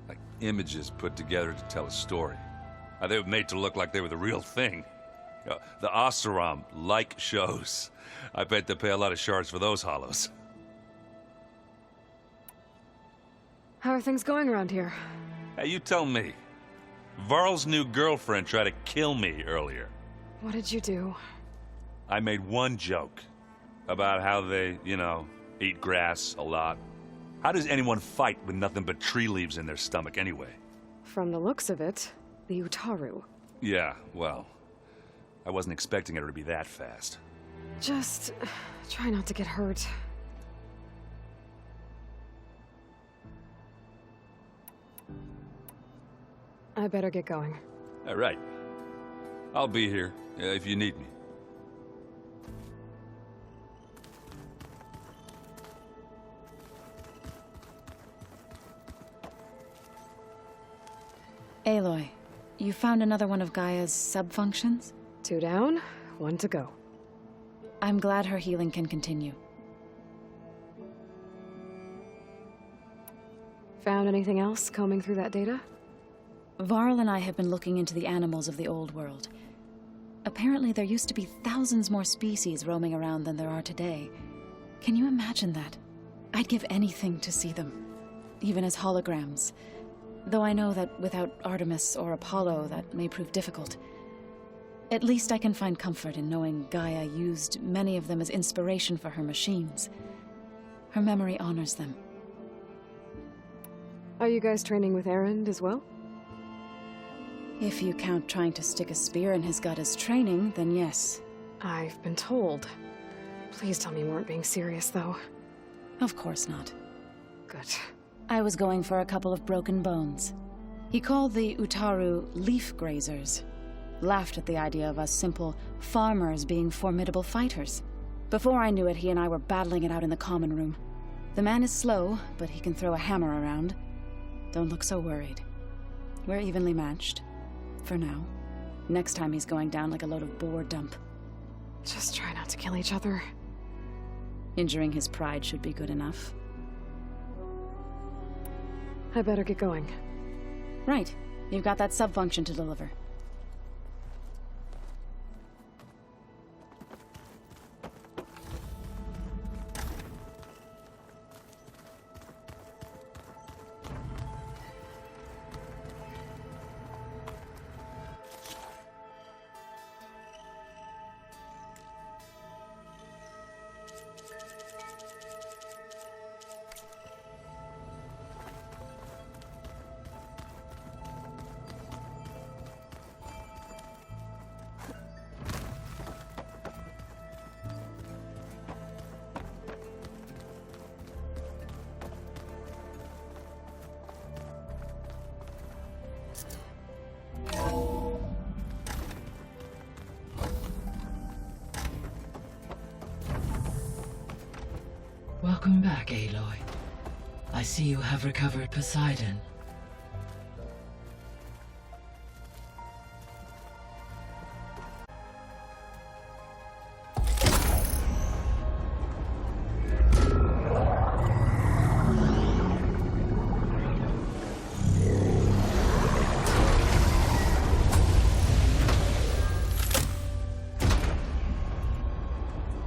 Like images put together to tell a story. They were made to look like they were the real thing. The Oseram like shows. I bet they pay a lot of shards for those hollows. How are things going around here? Hey, you tell me. Varl's new girlfriend tried to kill me earlier. What did you do? I made one joke about how they, eat grass a lot. How does anyone fight with nothing but tree leaves in their stomach anyway? From the looks of it, the Utaru. Yeah, well, I wasn't expecting her to be that fast. Just try not to get hurt. I better get going. All right. I'll be here if you need me. Aloy, you found another one of Gaia's sub-functions? 2 down, 1 to go. I'm glad her healing can continue. Found anything else combing through that data? Varl and I have been looking into the animals of the old world. Apparently there used to be thousands more species roaming around than there are today. Can you imagine that? I'd give anything to see them, even as holograms. Though I know that without Artemis or Apollo, that may prove difficult. At least I can find comfort in knowing Gaia used many of them as inspiration for her machines. Her memory honors them. Are you guys training with Erend as well? If you count trying to stick a spear in his gut as training, then yes. I've been told. Please tell me you weren't being serious, though. Of course not. Good. I was going for a couple of broken bones. He called the Utaru leaf grazers. Laughed at the idea of us simple farmers being formidable fighters. Before I knew it, he and I were battling it out in the common room. The man is slow, but he can throw a hammer around. Don't look so worried. We're evenly matched. For now. Next time he's going down like a load of boar dump. Just try not to kill each other. Injuring his pride should be good enough. I better get going. Right. You've got that sub-function to deliver. Welcome back, Aloy. I see you have recovered Poseidon.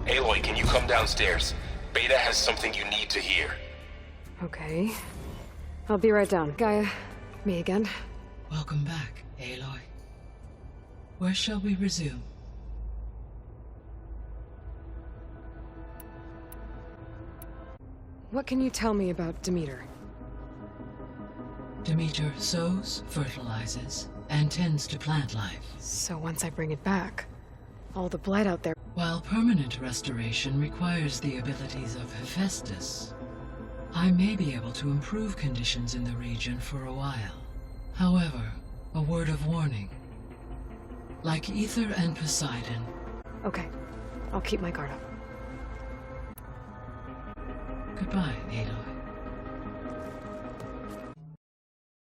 Aloy, can you come downstairs? Beta has something you need to hear. Okay. I'll be right down. Gaia, me again. Welcome back, Aloy. Where shall we resume? What can you tell me about Demeter? Demeter sows, fertilizes, and tends to plant life. So once I bring it back, all the blight out there... While permanent restoration requires the abilities of Hephaestus, I may be able to improve conditions in the region for a while. However, a word of warning. Like Ether and Poseidon... Okay. I'll keep my guard up. Goodbye, Aloy.